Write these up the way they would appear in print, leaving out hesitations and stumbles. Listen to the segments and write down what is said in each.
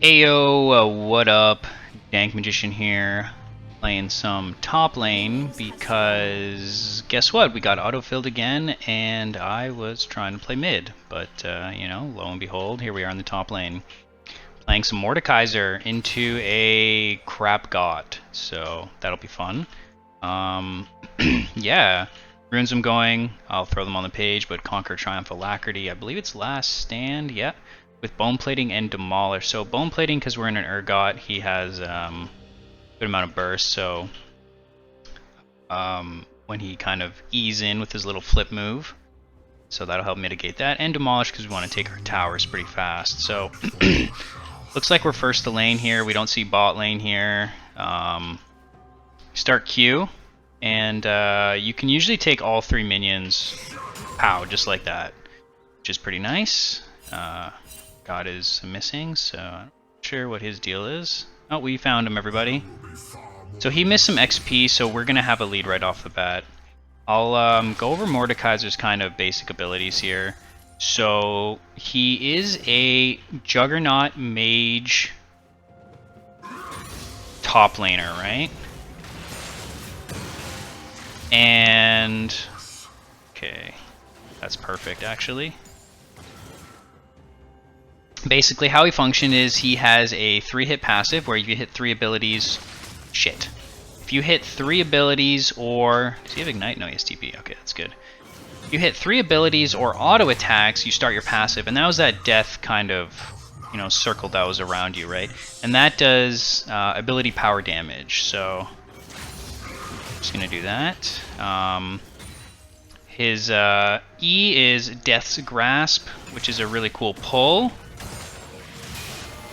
Ayo, what up? Dank Magician here, playing some top lane because guess what? We got autofilled again, and I was trying to play mid, but you know, lo and behold, here we are in the top lane, playing some Mordekaiser into a crap god, so that'll be fun. Yeah, runes I'm going. I'll throw them on the page, but Conquer, Triumph, Alacrity. I believe it's Last Stand. Yeah. With Bone Plating and Demolish. So Bone Plating, because we're in an Urgot, he has a good amount of burst, so when he kind of ease in with his little flip move, so that'll help mitigate that. And Demolish, because we want to take our towers pretty fast. So looks like we're first to lane here. We don't see bot lane here. Start Q, and you can usually take all 3 minions, pow, just like that, which is pretty nice. God is missing, so I'm not sure what his deal is. Oh, we found him, everybody. So he missed some XP, so we're going to have a lead right off the bat. I'll go over Mordekaiser's kind of basic abilities here. So he is a Juggernaut Mage top laner, right? And okay, that's perfect actually. Basically, how he functions is he has a 3-hit passive where if you hit 3 abilities, shit. If you hit 3 abilities or... Does he have Ignite? No, he has TP. Okay, that's good. If you hit 3 abilities or auto attacks, you start your passive. And that was that death kind of, you know, circle that was around you, right? And that does ability power damage. So, I'm just going to do that. His E is Death's Grasp, which is a really cool pull.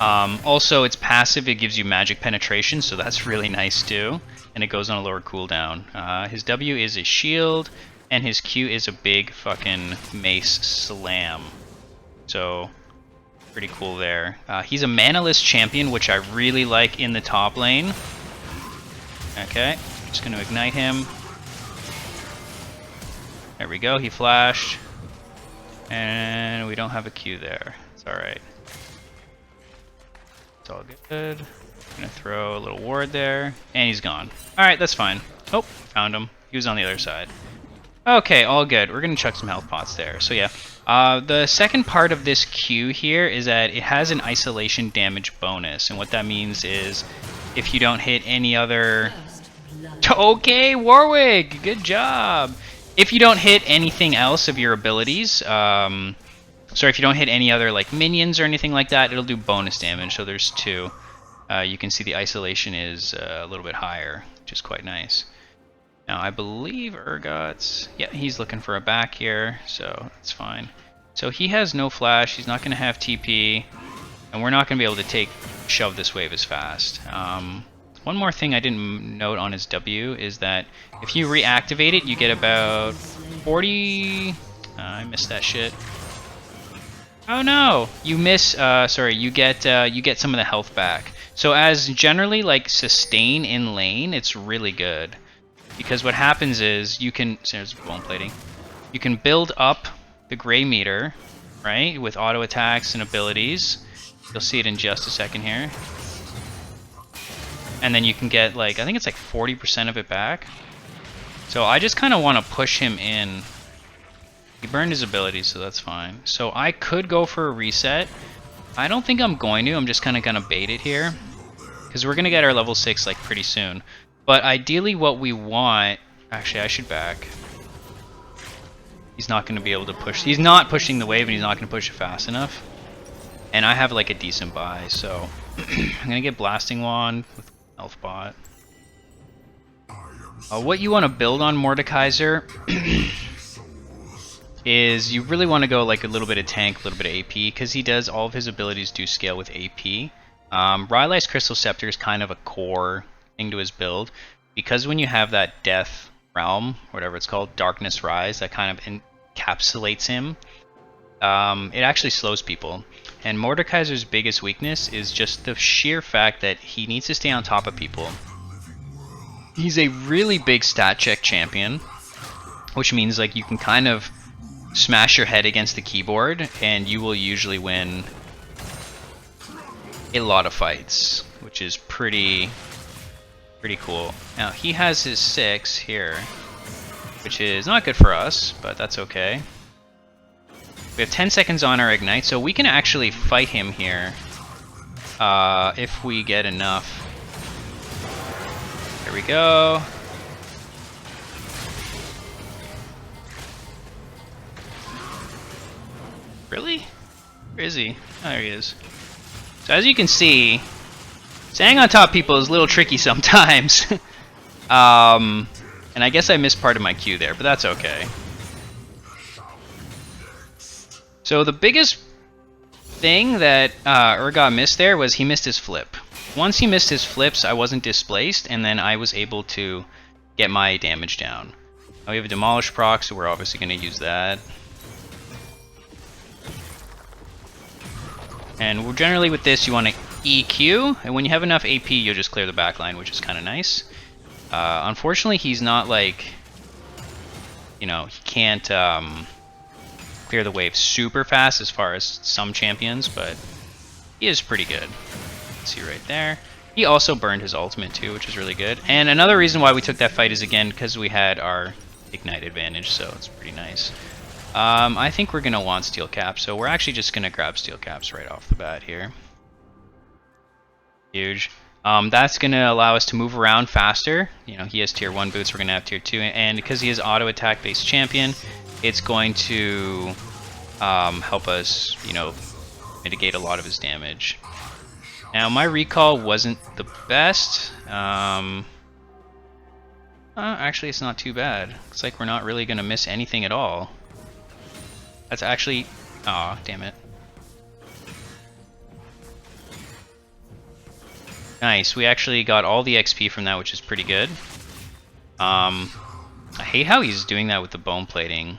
Also, it's passive, it gives you magic penetration, so that's really nice too. And it goes on a lower cooldown. His W is a shield, and his Q is a big fucking mace slam. So, pretty cool there. He's a manaless champion, which I really like in the top lane. Okay, just going to ignite him. There we go, he flashed. And we don't have a Q there. It's alright. All good. Gonna throw a little ward there, and he's gone. Alright, that's fine. Oh, found him. He was on the other side. Okay, all good. We're gonna chuck some health pots there. So yeah, the second part of this Q here is that it has an isolation damage bonus, and what that means is if you don't hit any other... Okay, Warwick! Good job! If you don't hit anything else of your abilities, sorry, if you don't hit any other like minions or anything like that, it'll do bonus damage. So there's 2. You can see the isolation is a little bit higher, which is quite nice. Now I believe Urgot's, yeah, he's looking for a back here, so that's fine. So he has no flash, he's not going to have TP, and we're not going to be able to shove this wave as fast. One more thing I didn't note on his W is that if you reactivate it, you get about 40... I missed that shit. Oh no! You miss, sorry, you get some of the health back. So as generally like sustain in lane, it's really good. Because what happens is you can, there's bone plating. You can build up the gray meter, right, with auto attacks and abilities. You'll see it in just a second here. And then you can get like, I think it's like 40% of it back. So I just kind of want to push him in. He burned his abilities, so that's fine. So I could go for a reset. I don't think I'm going to. I'm just kind of going to bait it here. Because we're going to get our level 6 like pretty soon. But ideally what we want... Actually, I should back. He's not going to be able to push... He's not pushing the wave, and he's not going to push it fast enough. And I have like a decent buy, so... I'm going to get Blasting Wand with Health Bot. What you want to build on Mordekaiser... is you really want to go like a little bit of tank, a little bit of AP, because he does, all of his abilities do scale with AP. Rylai's Crystal Scepter is kind of a core thing to his build, because when you have that Death Realm, whatever it's called, Darkness Rise, that kind of encapsulates him, it actually slows people. And Mordekaiser's biggest weakness is just the sheer fact that he needs to stay on top of people. He's a really big stat check champion, which means like you can kind of smash your head against the keyboard and you will usually win a lot of fights, which is pretty cool. Now he has his 6 here, which is not good for us, but that's okay. We have 10 seconds on our ignite, so we can actually fight him here if we get enough. Here we go. Really? Where is he? Oh, there he is. So as you can see, staying on top of people is a little tricky sometimes. And I guess I missed part of my cue there, but that's okay. So the biggest thing that Urgot missed there was he missed his flip. Once he missed his flips, I wasn't displaced, and then I was able to get my damage down. Now we have a Demolish proc, so we're obviously going to use that. And generally with this, you want to EQ, and when you have enough AP, you'll just clear the backline, which is kind of nice. Unfortunately, he's not like, you know, he can't clear the wave super fast as far as some champions, but he is pretty good. See right there. He also burned his ultimate too, which is really good. And another reason why we took that fight is again because we had our ignite advantage, so it's pretty nice. I think we're gonna want steel caps, so we're actually just gonna grab steel caps right off the bat here. Huge. That's gonna allow us to move around faster. You know, he has tier 1 boots, we're gonna have tier 2, and because he is auto attack based champion, it's going to help us, you know, mitigate a lot of his damage. Now my recall wasn't the best. Actually, it's not too bad. Looks like we're not really gonna miss anything at all. That's actually... aw, damn it. Nice, we actually got all the XP from that, which is pretty good. I hate how he's doing that with the bone plating.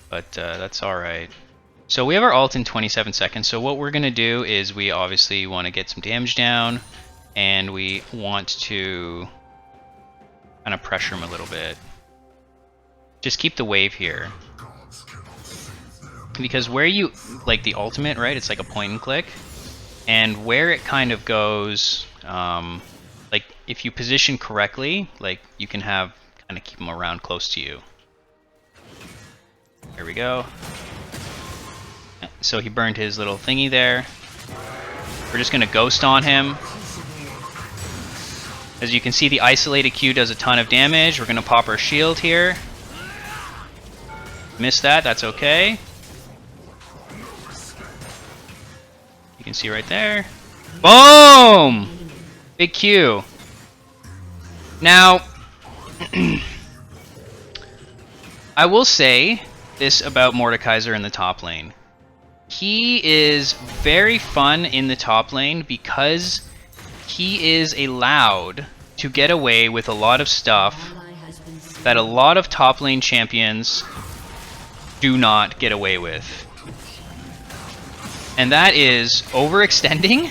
But that's alright. So we have our ult in 27 seconds, so what we're going to do is we obviously want to get some damage down, and we want to kind of pressure him a little bit. Just keep the wave here. Because where you, like the ultimate, right, it's like a point and click, and where it kind of goes, like if you position correctly, like you can have, kind of keep him around close to you. There we go. So he burned his little thingy there. We're just going to ghost on him. As you can see, the isolated Q does a ton of damage. We're going to pop our shield here. Missed that, that's okay. You can see right there. Boom! Big Q. Now, I will say this about Mordekaiser in the top lane. He is very fun in the top lane because he is allowed to get away with a lot of stuff that a lot of top lane champions do not get away with. And that is overextending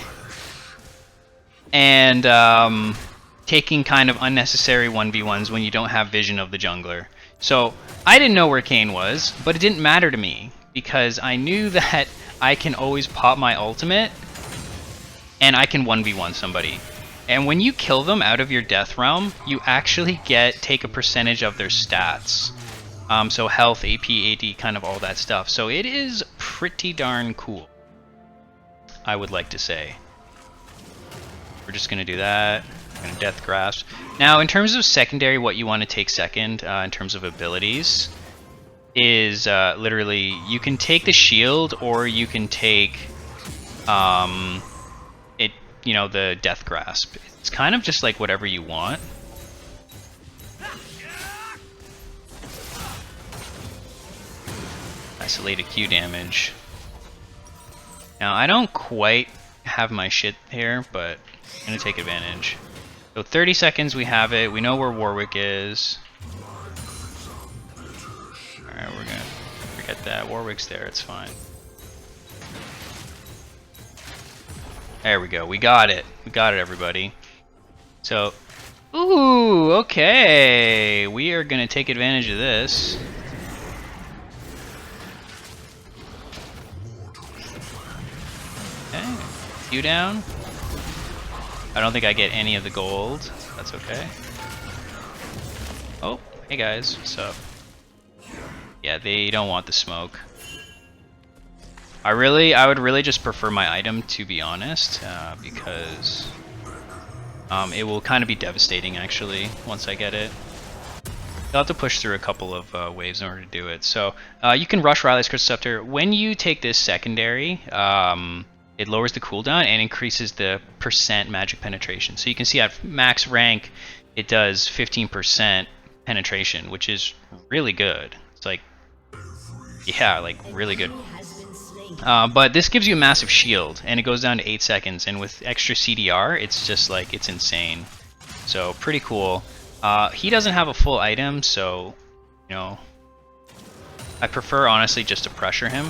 and taking kind of unnecessary 1v1s when you don't have vision of the jungler. So I didn't know where Kayn was, but it didn't matter to me because I knew that I can always pop my ultimate and I can 1v1 somebody. And when you kill them out of your death realm, you actually take a percentage of their stats. So health, AP, AD, kind of all that stuff. So it is pretty darn cool, I would like to say. We're just going to do that. We're going to Death Grasp. Now, in terms of secondary, what you want to take second in terms of abilities is literally you can take the shield or you can take you know, the Death Grasp. It's kind of just like whatever you want. Isolated Q damage. Now, I don't quite have my shit here, but I'm going to take advantage. So 30 seconds, we have it. We know where Warwick is. Alright, we're going to forget that. Warwick's there, it's fine. There we go. We got it. We got it, everybody. So, ooh, okay. We are going to take advantage of this. Okay. You down. I don't think I get any of the gold. That's okay. Oh, hey guys, what's up? Yeah, they don't want the smoke. I would really just prefer my item, to be honest, because it will kind of be devastating actually once I get it. You'll have to push through a couple of waves in order to do it. So you can rush Riley's Crystal Scepter. When you take this secondary, it lowers the cooldown and increases the % magic penetration. So you can see at max rank, it does 15% penetration, which is really good. It's like, yeah, like really good. But this gives you a massive shield, and it goes down to 8 seconds, and with extra CDR, it's just like, it's insane. So, pretty cool. He doesn't have a full item, so, you know, I prefer, honestly, just to pressure him.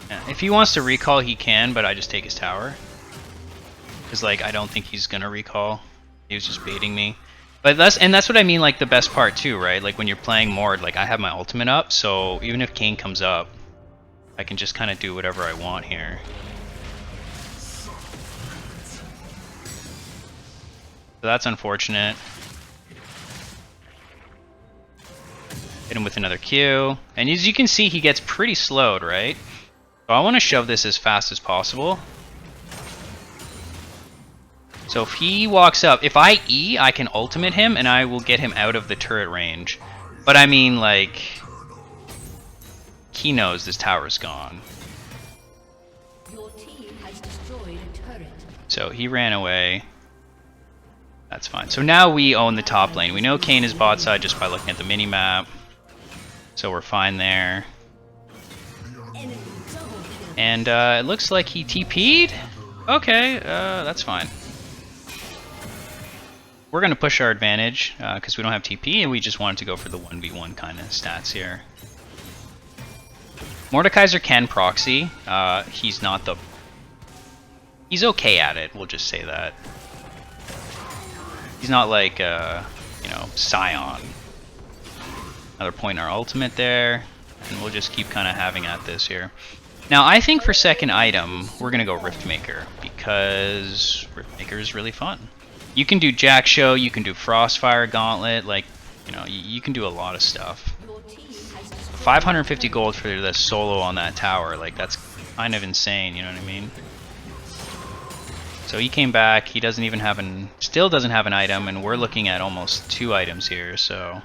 Yeah, if he wants to recall, he can, but I just take his tower. Because, like, I don't think he's gonna recall. He was just baiting me. But that's what I mean, like, the best part too, right? Like, when you're playing Mord, like, I have my ultimate up, so even if Kayn comes up, I can just kind of do whatever I want here. So that's unfortunate. Hit him with another Q. And as you can see, he gets pretty slowed, right? So I want to shove this as fast as possible. So if he walks up, if I E, I can ultimate him and I will get him out of the turret range. But I mean, like, he knows this tower's gone. Your team has destroyed a turret. So he ran away. That's fine. So now we own the top lane. We know Kayn is bot side just by looking at the mini-map. So we're fine there. And it looks like he TP'd? Okay, that's fine. We're going to push our advantage because we don't have TP and we just wanted to go for the 1v1 kind of stats here. Mordekaiser can proxy. He's not the... He's okay at it, we'll just say that. He's not like, you know, Scion. Another point in our ultimate there. And we'll just keep kind of having at this here. Now, I think for second item, we're going to go Riftmaker because Riftmaker is really fun. You can do Jack Show, you can do Frostfire Gauntlet, like, you know, you can do a lot of stuff. 550 gold for the solo on that tower, like, that's kind of insane, you know what I mean? So he came back, he doesn't even have still doesn't have an item, and we're looking at almost 2 items here, so...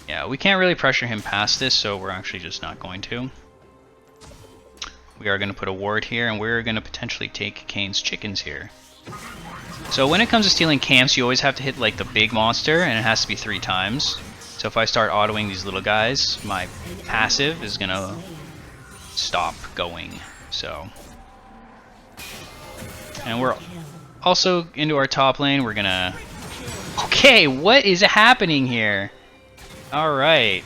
Yeah, we can't really pressure him past this, so we're actually just not going to. We are going to put a ward here, and we're going to potentially take Kayn's chickens here. So when it comes to stealing camps, you always have to hit like the big monster, and it has to be 3 times. So if I start autoing these little guys, my passive is gonna stop going. So, and we're also into our top lane. We're gonna... Okay, what is happening here? All right.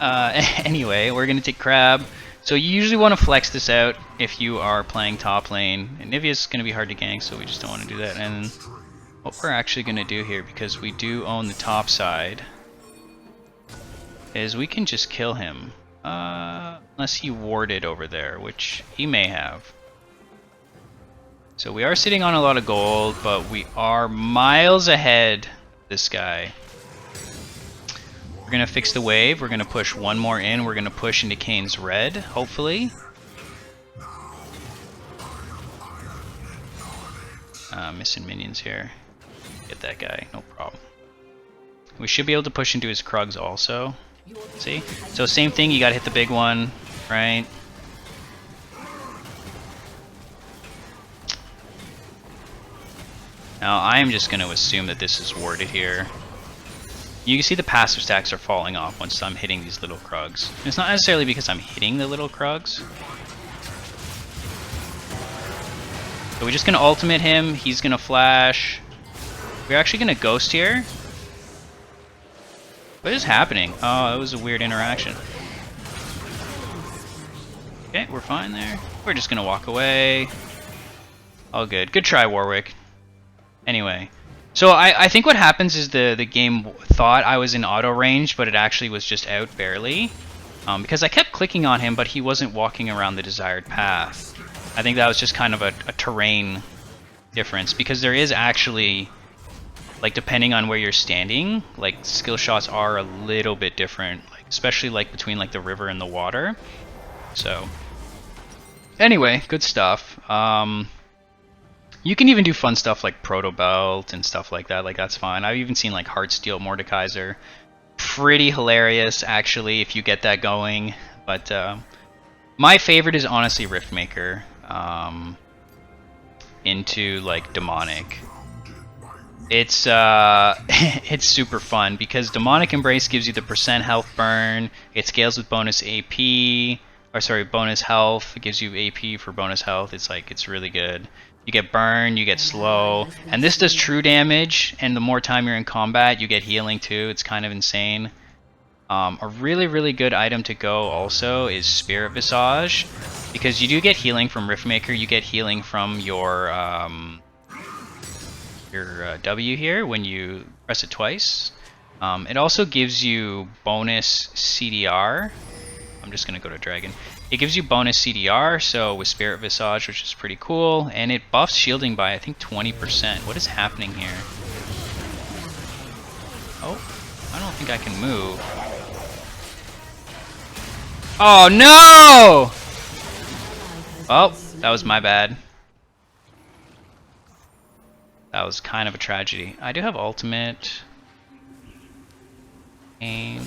Anyway, we're gonna take Crab. So you usually want to flex this out if you are playing top lane. And Nivea's going to be hard to gank, so we just don't want to do that. And what we're actually going to do here, because we do own the top side, is we can just kill him. Unless he warded over there, which he may have. So we are sitting on a lot of gold, but we are miles ahead of this guy. We're going to fix the wave, we're going to push one more in, we're going to push into Kayn's red, hopefully. Missing minions here. Get that guy, no problem. We should be able to push into his Krugs also. See? So same thing, you got to hit the big one, right? Now I'm just going to assume that this is warded here. You can see the passive stacks are falling off once I'm hitting these little Krugs. And it's not necessarily because I'm hitting the little Krugs. So we're just going to ultimate him, he's going to flash. We're actually going to ghost here. What is happening? Oh, that was a weird interaction. Okay, we're fine there. We're just going to walk away. All good. Good try, Warwick. Anyway. So I think what happens is the game thought I was in auto range, but it actually was just out barely. Because I kept clicking on him, but he wasn't walking around the desired path. I think that was just kind of a terrain difference, because there is actually, like, depending on where you're standing, like, skill shots are a little bit different, like, especially like between like the river and the water. So anyway, good stuff. You can even do fun stuff like Proto Belt and stuff like that. Like, that's fine. I've even seen like Heartsteel Mordekaiser. Pretty hilarious, actually, if you get that going. But my favorite is honestly Riftmaker. Into like Demonic. It's it's super fun because Demonic Embrace gives you the % health burn. It scales with bonus AP, or sorry, bonus health. It gives you AP for bonus health. It's like, it's really good. You get burn, you get slow, and this does true damage, and the more time you're in combat, you get healing too. It's kind of insane. A really, really good item to go also is Spirit Visage, because you do get healing from Riftmaker. You get healing from your W here when you press it twice. It also gives you bonus CDR. I'm just going to go to Dragon. It gives you bonus CDR, so with Spirit Visage, which is pretty cool, and it buffs shielding by, I think, 20%. What is happening here? Oh, I don't think I can move. Oh, no! Oh, that was my bad. That was kind of a tragedy. I do have ultimate. Aim.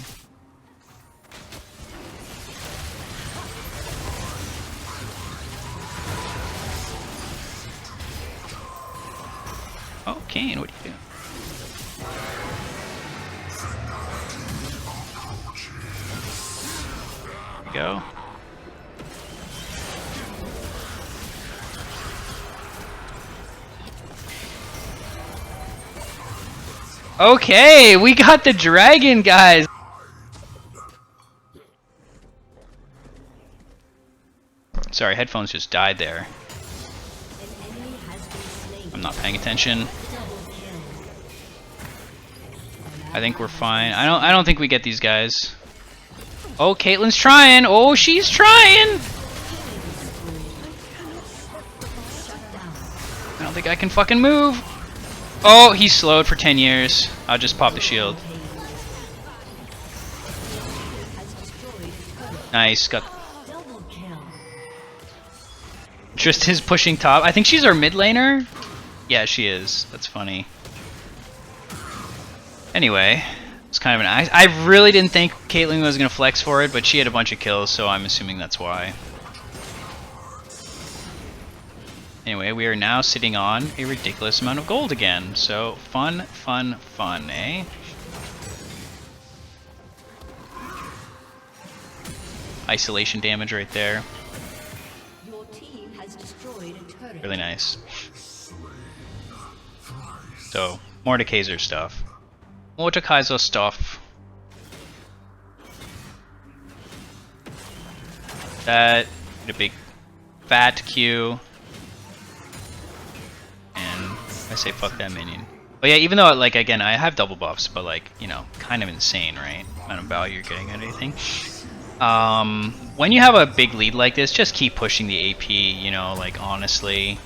Oh, Kane, what do you do? There we go. Okay, we got the dragon, guys! Sorry, headphones just died there. I'm not paying attention. I think we're fine. I don't think we get these guys. Oh, Caitlyn's trying! Oh, she's trying! I don't think I can fucking move. Oh, he's slowed for 10 years. I'll just pop the shield. Nice, got... Just his pushing top. I think she's our mid laner. Yeah, she is. That's funny. Anyway, it's kind of an... I really didn't think Caitlyn was going to flex for it, but she had a bunch of kills, so I'm assuming that's why. Anyway, we are now sitting on a ridiculous amount of gold again. So, fun, fun, fun, eh? Isolation damage right there. Your team has destroyed a turret. Really nice. So, Mordekaiser stuff. Mordekaiser stuff. That, a big fat Q. And I say fuck that minion. But yeah, even though, like, again, I have double buffs, but, like, you know, kind of insane, right? Amount of value you're getting at anything. When you have a big lead like this, just keep pushing the AP, you know, like, honestly.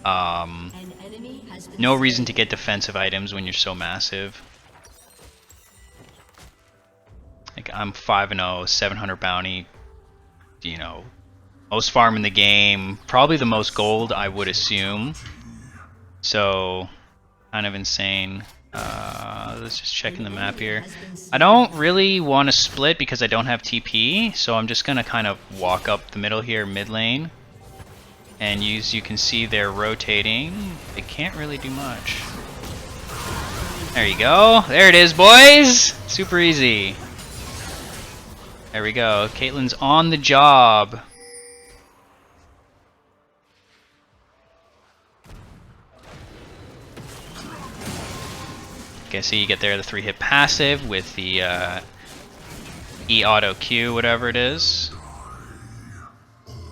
No reason to get defensive items when you're so massive. Like, I'm 5-0, 700 bounty, you know, most farm in the game, probably the most gold, I would assume. So, kind of insane. Let's just check in the map here. I don't really want to split because I don't have TP, so I'm just going to kind of walk up the middle here, mid lane. And as you can see, they're rotating. They can't really do much. There you go. There it is, boys! Super easy. There we go. Caitlyn's on the job. Okay, so you get there the 3-hit passive with the E auto Q, whatever it is.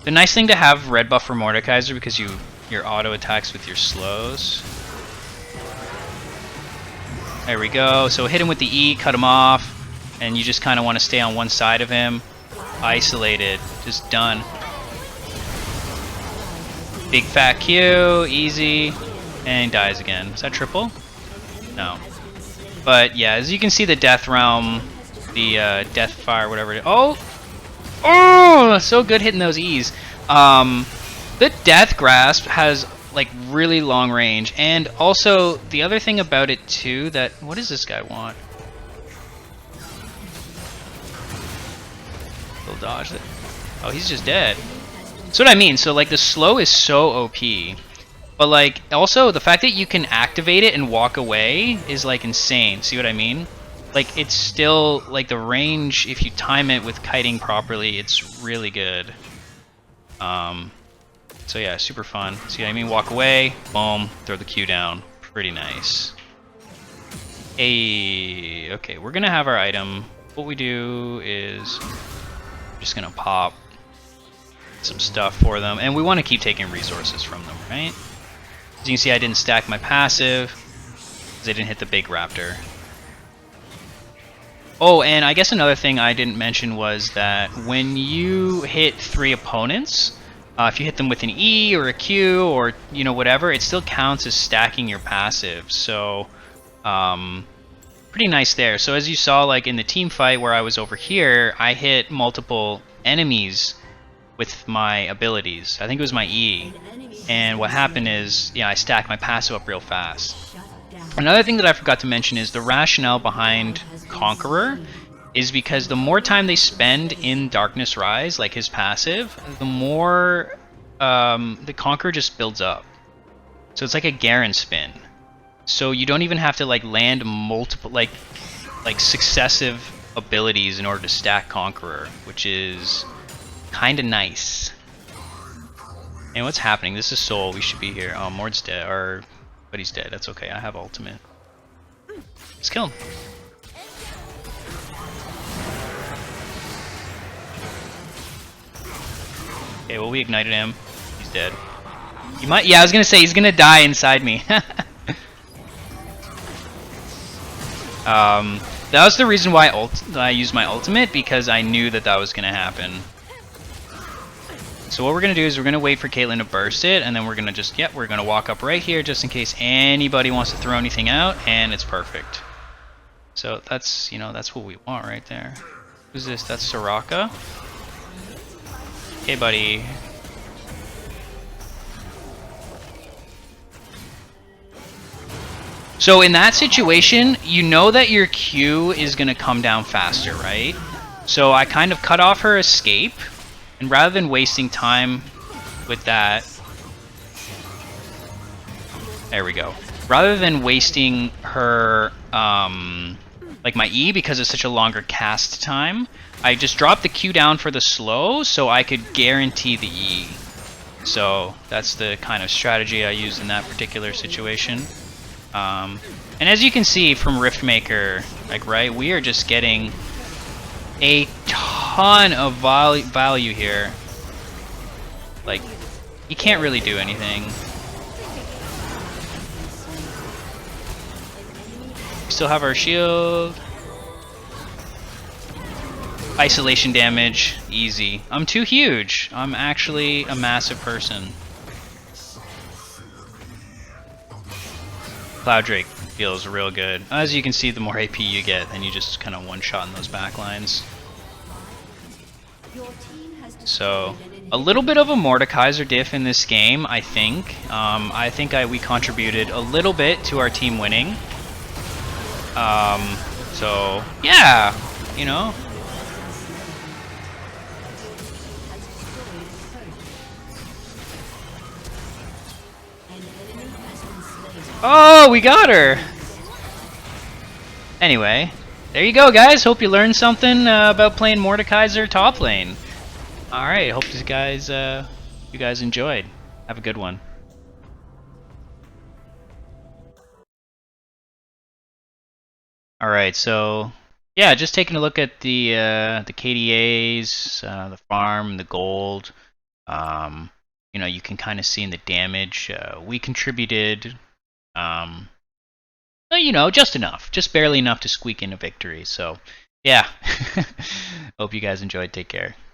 The nice thing to have red buff for Mordekaiser because your auto attacks with your slows. There we go. So hit him with the E, cut him off, and you just kind of want to stay on one side of him. isolated, just done. Big fat Q, easy, and he dies again. Is that triple? No. But yeah, as you can see, the Death Realm, the Death Fire, whatever it is. Oh! Oh! So good hitting those E's. The Death Grasp has like really long range, and also the other thing about it too that... What does this guy want? He'll dodge it. Oh, he's just dead. That's what I mean. So like the slow is so OP, but like also the fact that you can activate it and walk away is like insane. See what I mean? Like it's still like the range, if you time it with kiting properly, it's really good. So yeah, super fun. See what I mean? Walk away, boom, throw the Q down. Pretty nice. Hey, okay, we're gonna have our item. What we do is we're just gonna pop some stuff for them, and we want to keep taking resources from them, right? As you can see, I didn't stack my passive because I didn't hit the big raptor. Oh, and I guess another thing I didn't mention was that when you hit 3 opponents, if you hit them with an E or a Q or you know whatever, it still counts as stacking your passive. So pretty nice there. So as you saw, like in the team fight where I was over here, I hit multiple enemies with my abilities. I think it was my E. And what happened is, yeah, I stacked my passive up real fast. Another thing that I forgot to mention is the rationale behind Conqueror is because the more time they spend in Darkness Rise, like his passive, the more the Conqueror just builds up. So it's like a Garen spin. So you don't even have to like land multiple like successive abilities in order to stack Conqueror, which is kind of nice. And what's happening? This is Soul. We should be here. Oh, Mord's dead, but he's dead. That's okay. I have ultimate. Let's kill him. Okay, well we ignited him. He's dead. He might. Yeah, I was gonna say he's gonna die inside me. That was the reason why I used my ultimate, because I knew that that was gonna happen. So what we're gonna do is we're gonna wait for Caitlyn to burst it, and then we're gonna just we're gonna walk up right here just in case anybody wants to throw anything out, and it's perfect. So that's that's what we want right there. Who's this? That's Soraka. Hey, buddy. So in that situation, you know that your Q is gonna come down faster, right? So I kind of cut off her escape. And rather than wasting time with that, there we go. Rather than wasting her, like my E, because it's such a longer cast time, I just dropped the Q down for the slow so I could guarantee the E. So that's the kind of strategy I used in that particular situation. And as you can see from Riftmaker, like right, we are just getting a ton of value here. Like, you can't really do anything. We still have our shield. Isolation damage, easy. I'm too huge. I'm actually a massive person. Cloud Drake feels real good. As you can see, the more AP you get, then you just kind of one-shot in those backlines. So, a little bit of a Mordekaiser diff in this game, I think. We contributed a little bit to our team winning. So, yeah, you know. Oh, we got her! Anyway, there you go, guys. Hope you learned something about playing Mordekaiser top lane. Alright, hope you guys enjoyed. Have a good one. Alright, so yeah, just taking a look at the KDAs, the farm, the gold. You know, you can kind of see in the damage. We contributed, you know, just enough, just barely enough to squeak in a victory. So yeah, hope you guys enjoyed. Take care.